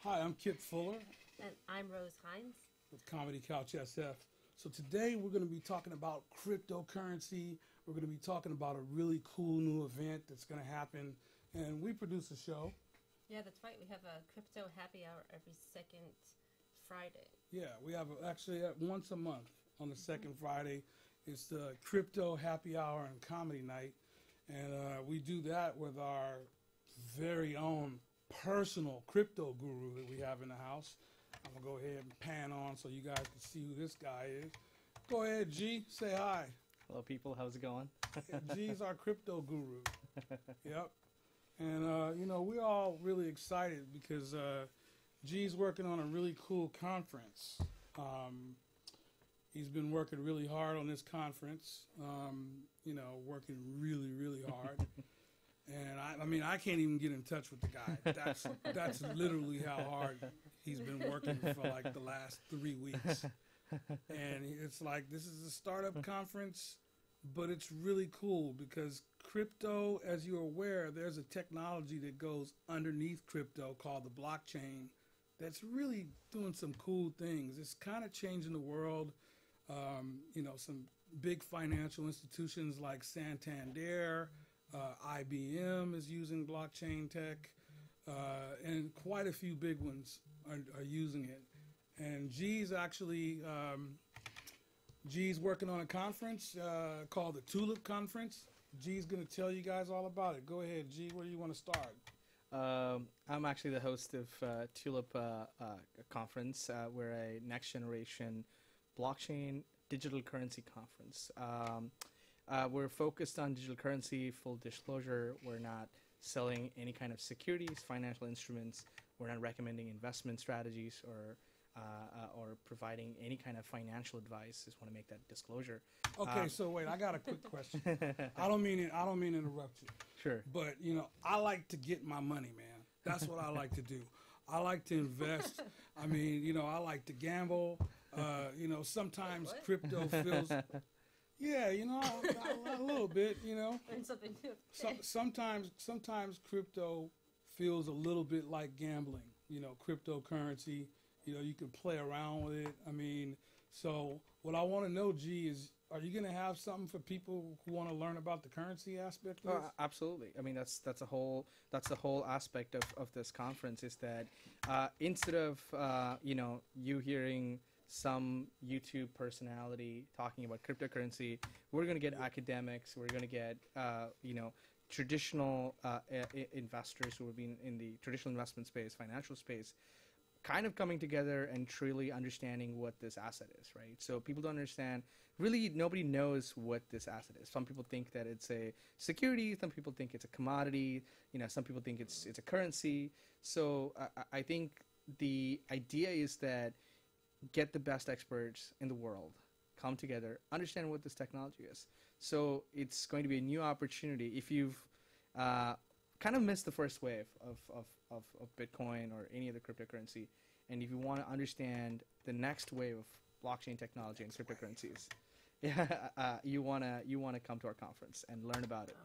Hi, I'm Kip Fuller And I'm Rose Heinz. with Comedy Couch SF. So today we're going to be talking about cryptocurrency. We're going to be talking about a really cool new event that's going to happen. And we produce a show. Yeah, that's right. We have a crypto happy hour every second Friday. Yeah, we have actually once a month on the second Friday. It's the Crypto Happy Hour and Comedy Night. And we do that with our very own personal crypto guru that we have in the house. I'm going to go ahead and pan on so you guys can see who this guy is. Go ahead, G. Say hi. Hello, people. How's it going? G's our crypto guru. Yep. And, we're all really excited because G's working on a really cool conference. He's been working really hard on this conference, working really, really hard. And I can't even get in touch with the guy. That's literally how hard he's been working for like the last 3 weeks. And it's like, this is a startup conference, but it's really cool because crypto, as you're aware, there's a technology that goes underneath crypto called the blockchain that's really doing some cool things. It's kind of changing the world. Some big financial institutions like Santander, IBM is using blockchain tech, and quite a few big ones are using it. And G's working on a conference called the Tulip Conference. G's going to tell you guys all about it. Go ahead, G. Where do you want to start? I'm actually the host of Tulip Conference. We're a next generation blockchain digital currency conference. We're focused on digital currency, full disclosure. We're not selling any kind of securities, financial instruments. We're not recommending investment strategies or providing any kind of financial advice. Just want to make that disclosure. Okay, so wait, I got a quick question. I don't mean to interrupt you. Sure. But I like to get my money, man. That's what I like to do. I like to invest. I like to gamble. Sometimes crypto feels. Yeah, a little bit, Learn something new. Sometimes crypto feels a little bit like gambling, cryptocurrency. You can play around with it. So what I want to know, G, is are you going to have something for people who want to learn about the currency aspect of this? Absolutely. That's the whole aspect of this conference is that instead of you hearing some YouTube personality talking about cryptocurrency, we're going to get academics, we're going to get traditional investors who have been in the traditional investment space, financial space, kind of coming together and truly understanding what this asset is, right? So people don't understand, really nobody knows what this asset is. Some people think that it's a security, some people think it's a commodity, some people think it's a currency. So I think the idea is that get the best experts in the world, come together, understand what this technology is. So it's going to be a new opportunity. If you've kind of missed the first wave of Bitcoin or any other cryptocurrency, and if you want to understand the next wave of blockchain technology and cryptocurrencies, you wanna come to our conference and learn about it.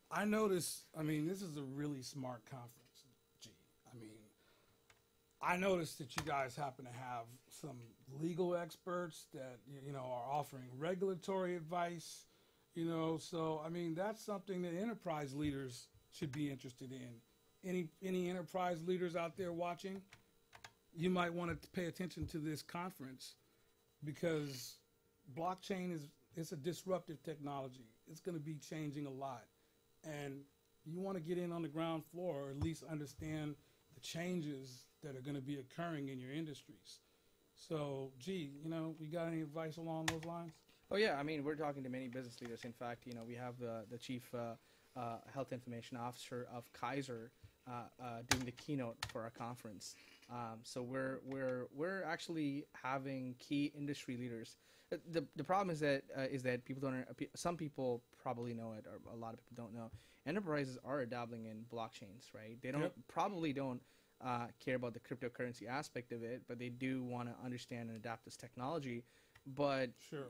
I noticed. This is a really smart conference, G. I noticed that you guys happen to have some legal experts that are offering regulatory advice. So that's something that enterprise leaders should be interested in. Any enterprise leaders out there watching, you might want to pay attention to this conference because blockchain it's a disruptive technology. It's going to be changing a lot, and you want to get in on the ground floor or at least understand the changes that are going to be occurring in your industries. So, G, we got any advice along those lines? Oh yeah, we're talking to many business leaders. In fact, we have the chief health information officer of Kaiser doing the keynote for our conference. So we're actually having key industry leaders. The problem is that people don't. Some people probably know it, or a lot of people don't know. Enterprises are dabbling in blockchains, right? They probably don't care about the cryptocurrency aspect of it, but they do want to understand and adapt this technology. But sure.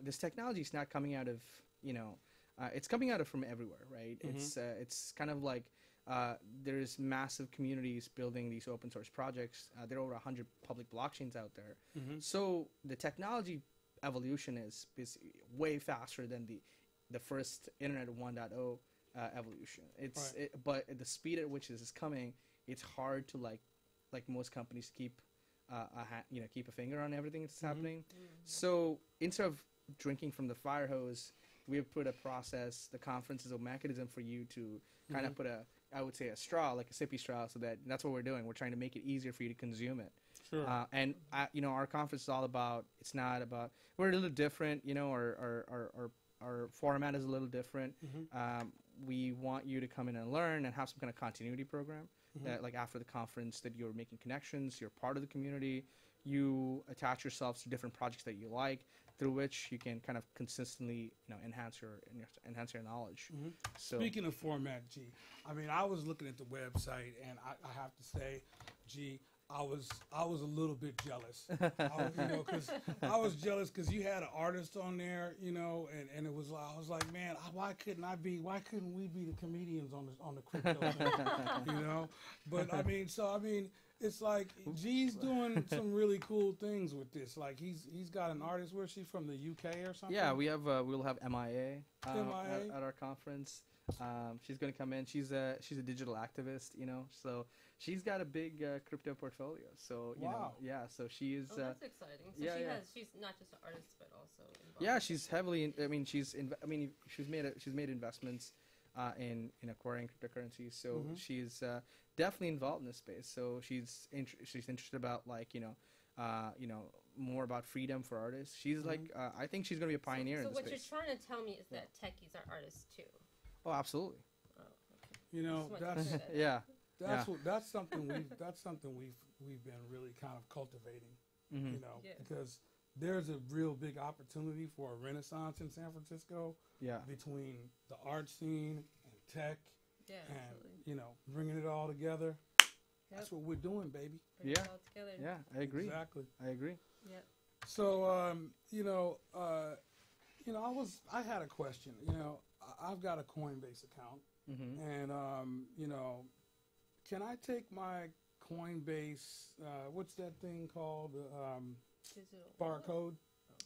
This technology is not coming out of it's coming out of from everywhere, right? Mm-hmm. It's kind of like there's massive communities building these open source projects. There are over 100 public blockchains out there. Mm-hmm. So the technology evolution is way faster than the first Internet 1.0 evolution. But at the speed at which this is coming, it's hard to like most companies keep keep a finger on everything that's happening. Mm-hmm. So instead of drinking from the fire hose, we have put a process. The conference is a mechanism for you to kind of put I would say a straw, like a sippy straw, so that's what we're doing. We're trying to make it easier for you to consume it. Sure. And our conference is all about. It's not about. We're a little different. Our format is a little different. Mm-hmm. We want you to come in and learn and have some kind of continuity program. Mm-hmm. That, like after the conference, that you're making connections. You're part of the community. You attach yourselves to different projects that you like, through which you can kind of consistently, enhance your knowledge. Mm-hmm. So Speaking of format, G, I mean, I was looking at the website, and I have to say, G, I was a little bit jealous, because I was jealous because you had an artist on there, and it was I was like, man, why couldn't we be the comedians on the crypto thing, But I mean, it's like G's doing some really cool things with this. Like he's got an artist. Where's she from? The UK or something? yeah, we'll have MIA, MIA? at our conference. She's going to come in. She's a digital activist, so she's got a big crypto portfolio. So so she is. Oh, that's exciting. So she's not just an artist, but also involved. Yeah, she's heavily. She's made investments in acquiring cryptocurrencies. So she's definitely involved in this space. So she's interested about more about freedom for artists. She's I think she's going to be a pioneer in this space. So what you're trying to tell me is that techies are artists too. Oh, absolutely. Oh, okay. That's something we've been really kind of cultivating, because there's a real big opportunity for a renaissance in San Francisco. Yeah. Between the art scene and tech, yeah, and bringing it all together. That's what we're doing, baby. Bring it all together. Yeah, I agree. Exactly. I agree. Yep. So, I had a question. I've got a Coinbase account, and can I take my Coinbase? What's that thing called? Digital Barcode.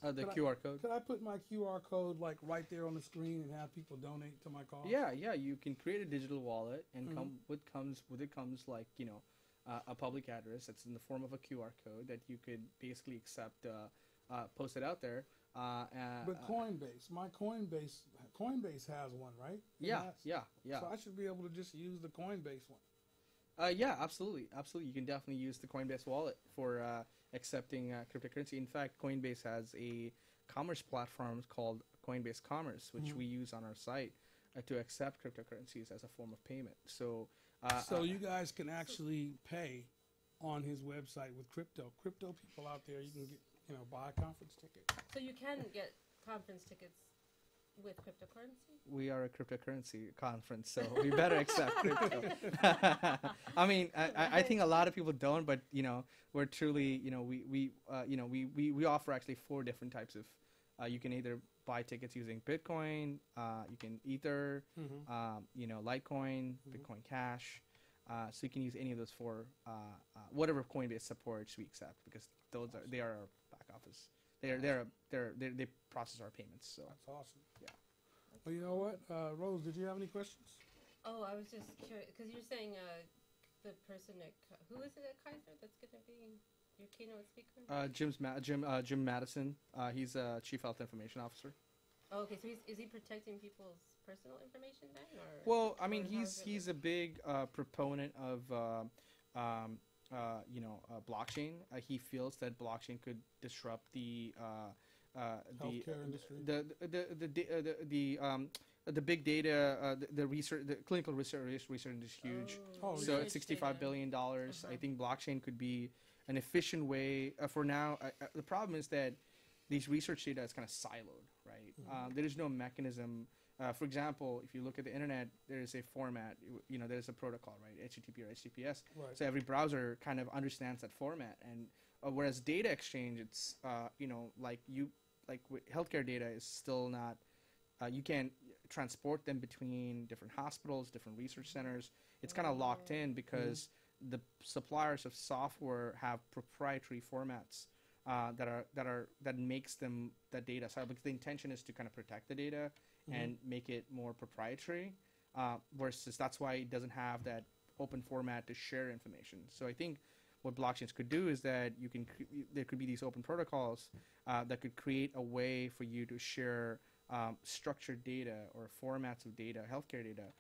The QR code. Could I put my QR code right there on the screen and have people donate to my cause? Yeah. You can create a digital wallet, and with it comes a public address that's in the form of a QR code that you could basically accept, post it out there. But Coinbase, my Coinbase has one, right? Yeah. So I should be able to just use the Coinbase one. Yeah, absolutely. You can definitely use the Coinbase wallet for accepting cryptocurrency. In fact, Coinbase has a commerce platform called Coinbase Commerce, which we use on our site to accept cryptocurrencies as a form of payment. So, you guys can actually pay on his website with crypto. Crypto people out there, you can get, buy a conference ticket. So you can get conference tickets with cryptocurrency? We are a cryptocurrency conference, so we better accept crypto. I think a lot of people don't, but we're truly, we offer actually 4 different types of. You can either buy tickets using Bitcoin, you can Ether, Litecoin, Bitcoin Cash. So you can use any of those 4, whatever Coinbase supports, we accept, because they are our back office. They process our payments. So that's awesome. Yeah. Well, you know what, Rose? Did you have any questions? Oh, I was just curious because you're saying the person who is it at Kaiser that's going to be your keynote speaker? Jim Madison. He's a chief health information officer. Oh, okay, so is he protecting people's personal information then? Well, he's a big proponent of blockchain. He feels that blockchain could disrupt the healthcare industry. The big data, the research, the clinical research industry is huge. So it's $65 billion. I think blockchain could be an efficient way for now. The problem is that these research data is kind of siloed, right? There is no mechanism. For example, if you look at the internet, there is a format. There's a protocol, right? HTTP or HTTPS. Right. So every browser kind of understands that format, and whereas data exchange, it's with healthcare data is still not. You can't. transport them between different hospitals, different research centers. It's kind of locked in because the suppliers of software have proprietary formats that makes them that data. So because the intention is to kind of protect the data and make it more proprietary, versus that's why it doesn't have that open format to share information. So I think what blockchains could do is that there could be these open protocols that could create a way for you to share structured data or formats of data, healthcare data,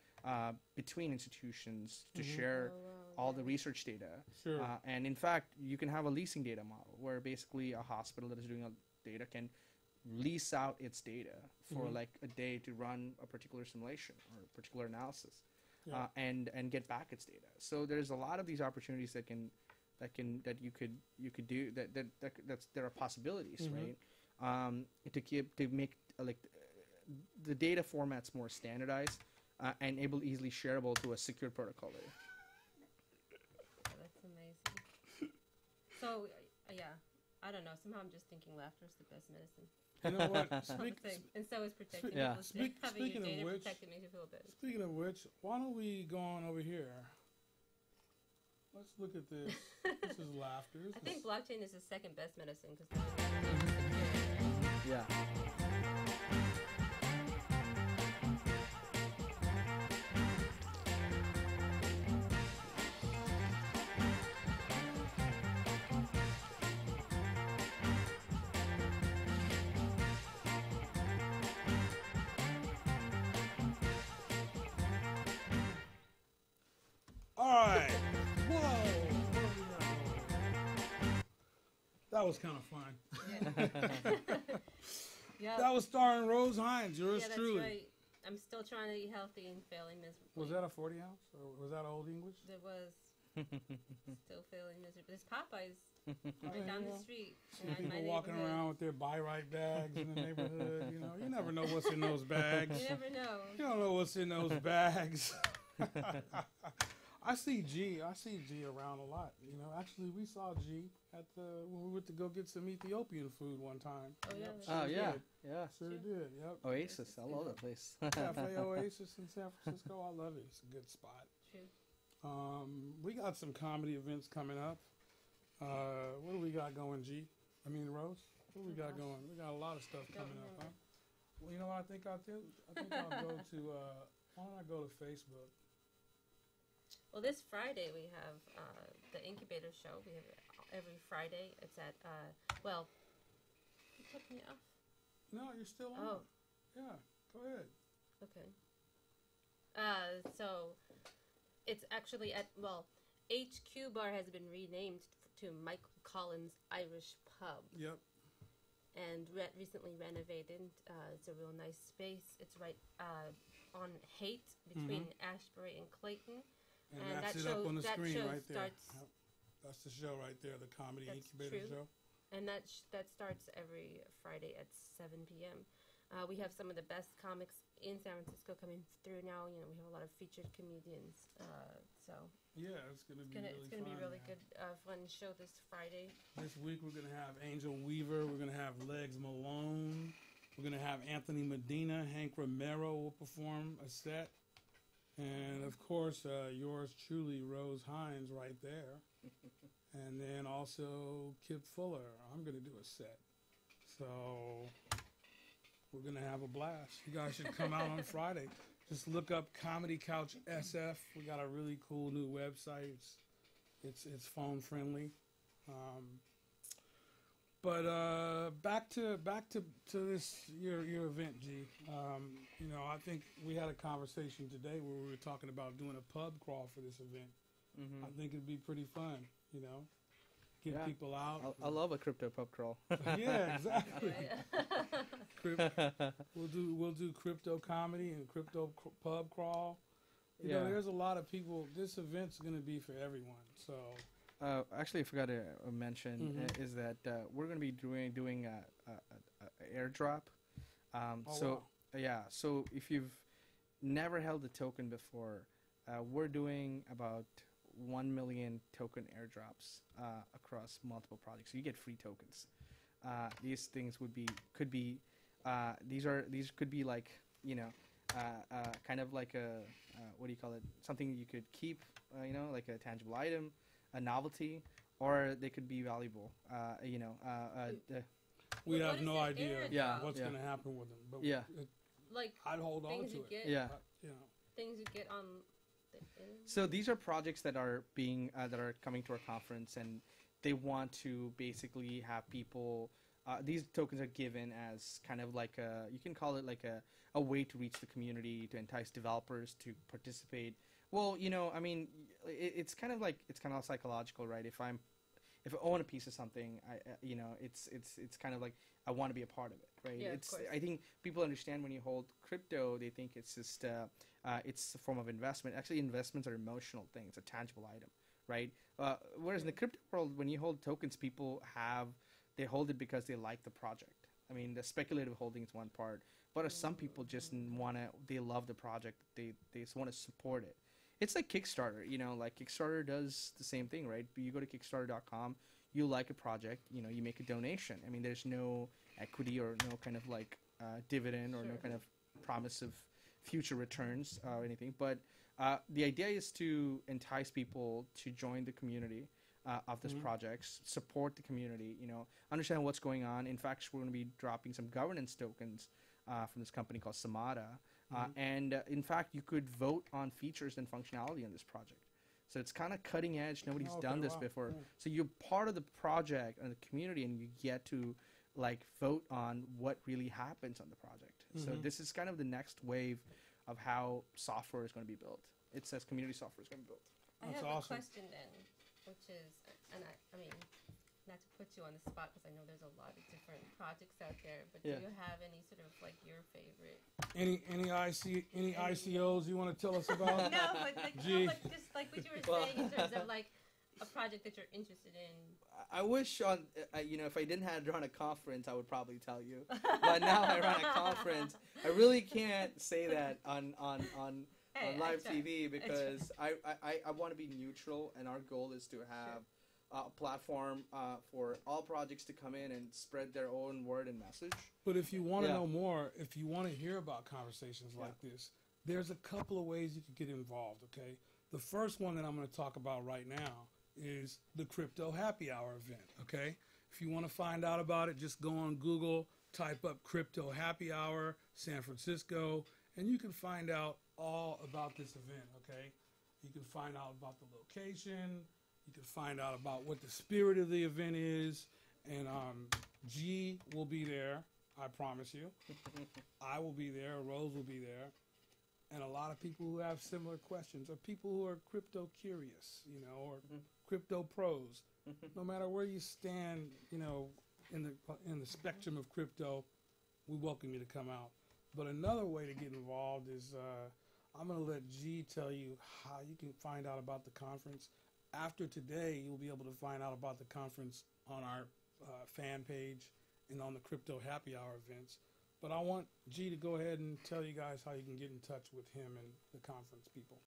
between institutions to share all the research data. Sure. And in fact, you can have a leasing data model where basically a hospital that is doing data can lease out its data for like a day to run a particular simulation or a particular analysis, and get back its data. So there's a lot of these opportunities that you could do there are possibilities, right? To make like the data formats more standardized and easily shareable to a secure protocol layer. That's amazing. So, yeah, I don't know. Somehow I'm just thinking laughter is the best medicine. You know what? And so is protecting yeah. having your data which, protected makes you feel better. Speaking of which, why don't we go on over here? Let's look at this. This is laughter. I think blockchain is the second best medicine because yeah. All right. Whoa. That was kind of fun. Yeah. That was starring Rose Heinz. Yours Yeah, that's truly. right. I'm still trying to eat healthy and failing miserably. Was that a 40 ounce or was that old English? There was. Still failing miserably. There's Popeyes right down the street. People walking around with their buy right bags in the neighborhood. You know, you never know what's in those bags. You never know. You don't know what's in those bags. I see G around a lot. You know, actually, we saw G when we went to go get some Ethiopian food one time. Oh yeah. Oh yeah, did. yeah. Sure did. Yep. Oasis, I love that place. Cafe Oasis in San Francisco. I love it. It's a good spot. True. We got some comedy events coming up. What do we got going, G? I mean, Rose. What do we got going? We got a lot of stuff coming up, huh? Well, you know what I think I'll do? I think I'll go to. Why don't I go to Facebook? Well, this Friday we have the Incubator Show. We have every Friday. It's at you took me off. No, you're still on. Oh. Yeah, go ahead. Okay. So it's actually HQ Bar has been renamed to Michael Collins Irish Pub. Yep. And recently renovated. It's a real nice space. It's right on Haight between Ashbury and Clayton. And that's it show, up on the that screen show right there. starts, Yep. That's the show right there, the Comedy That's Incubator true. Show. And that starts every Friday at 7 p.m. We have some of the best comics in San Francisco coming through now. You know, we have a lot of featured comedians. So yeah, it's gonna be really good, fun show this Friday. This week we're gonna have Angel Weaver. We're gonna have Legs Malone. We're gonna have Anthony Medina. Hank Romero will perform a set, and of course yours truly, Rose Heinz, right there. And then also Kip Fuller. I'm gonna do a set. So we're going to have a blast. You guys should come out on Friday. Just look up Comedy Couch SF. We got a really cool new website. It's phone friendly. But back to this your event, G. You know, I think we had a conversation today where we were talking about doing a pub crawl for this event. I think it'd be pretty fun. You know, get people out. I love a crypto pub crawl. Yeah, exactly. We'll do crypto comedy and crypto pub crawl. You know, there's a lot of people. This event's going to be for everyone. So actually, I forgot to mention is that we're going to be doing a airdrop. Wow. Yeah, so if you've never held a token before, we're doing about 1 million token airdrops across multiple projects. So you get free tokens. These things could be like, you know, kind of like a what do you call it? Something you could keep, like a tangible item, a novelty, or they could be valuable. We What have is no it idea Yeah, what's yeah. going to happen with them. But Yeah. like I'd hold on things to you it. get, Yeah. You know. things you get on the internet. So these are projects that are being that are coming to our conference, and they want to basically have people. These tokens are given as kind of like you can call it like a way to reach the community, to entice developers to participate. Well, I mean, it's kind of psychological, right? If I own a piece of something, it's kind of like I want to be a part of it, right? Yeah, of course. I think people understand when you hold crypto, they think it's just it's a form of investment. Actually, investments are emotional things, a tangible item, right? Whereas in the crypto world, when you hold tokens, they hold it because they like the project. I mean, the speculative holding is one part, but some people just they love the project. They just want to support it. It's like Kickstarter, like Kickstarter does the same thing, right? You go to Kickstarter.com, you like a project, you make a donation. I mean, there's no equity or no kind of like dividend or no Sure. kind of promise of future returns or anything. But the idea is to entice people to join the community of this project, support the community, understand what's going on. In fact, we're going to be dropping some governance tokens from this company called Samada. And in fact, you could vote on features and functionality in this project. So it's kind of cutting edge. Nobody's done this before. Yeah. So you're part of the project and the community, and you get to like vote on what really happens on the project. So this is kind of the next wave of how software is going to be built. It says community software is going to be built. I That's have awesome. a question then, which is, and I mean, not to put you on the spot because I know there's a lot of different projects out there, but Yeah. do you have any sort of like your favorite? Any ICOs you want to tell us about? No, but like, Gee. no, but just like what you were Well- saying in terms of like a project that you're interested in. I wish if I didn't have run a conference, I would probably tell you. But now I run a conference. I really can't say that on Hey, I live try. TV because I want to be neutral, and our goal is to have a platform for all projects to come in and spread their own word and message. But if you want to Yeah. know more, if you want to hear about conversations like this, there's a couple of ways you can get involved, okay? The first one that I'm going to talk about right now is the Crypto Happy Hour event, okay? If you want to find out about it, just go on Google, type up Crypto Happy Hour San Francisco, and you can find out all about this event, okay? You can find out about the location, you can find out about what the spirit of the event is, and G will be there, I promise you. I will be there, Rose will be there, and a lot of people who have similar questions, or people who are crypto curious, or crypto pros. No matter where you stand, in the spectrum of crypto, we welcome you to come out. But another way to get involved is I'm going to let G tell you how you can find out about the conference. After today, you'll be able to find out about the conference on our fan page and on the Crypto Happy Hour events. But I want G to go ahead and tell you guys how you can get in touch with him and the conference people.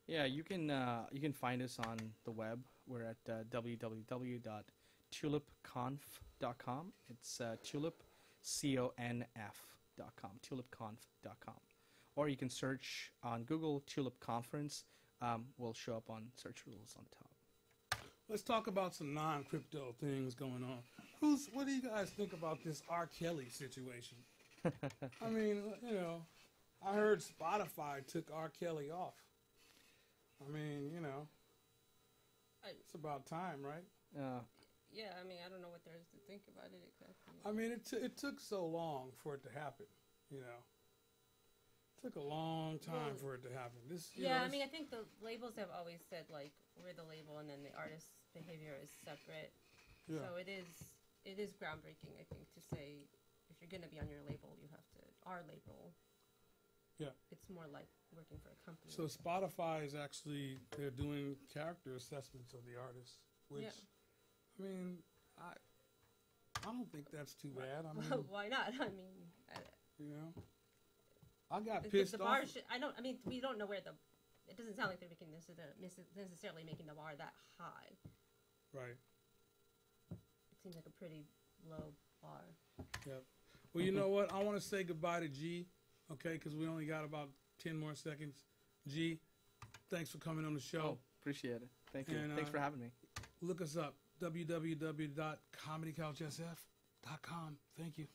Yeah, you can find us on the web. We're at www.tulipconf.com. It's tulipconf.com, tulipconf.com. Or you can search on Google Tulip Conference. Will show up on search results on the top. Let's talk about some non-crypto things going on. What do you guys think about this R. Kelly situation? I mean, I heard Spotify took R. Kelly off. I mean, it's about time, right? Yeah, I mean, I don't know what there is to think about it exactly. I mean, it took so long for it to happen, It took a long time for it to happen. I mean, I think the labels have always said, like, we're the label and then the artist's behavior is separate. Yeah. So it is groundbreaking, I think, to say if you're going to be on your label, you have to, our label. Yeah. It's more like working for a company. So Spotify is actually, they're doing character assessments of the artists, which, I mean, I don't think that's too bad. I mean, why not? I mean, I got the pissed bar off. we don't know where it doesn't sound like they're making necessarily making the bar that high. Right. It seems like a pretty low bar. Yep. Well, you know what? I want to say goodbye to G. okay? Because we only got about 10 more seconds. G, thanks for coming on the show. Oh, appreciate it. Thank you. And, Thanks for having me. Look us up, www.comedycouchsf.com. Thank you.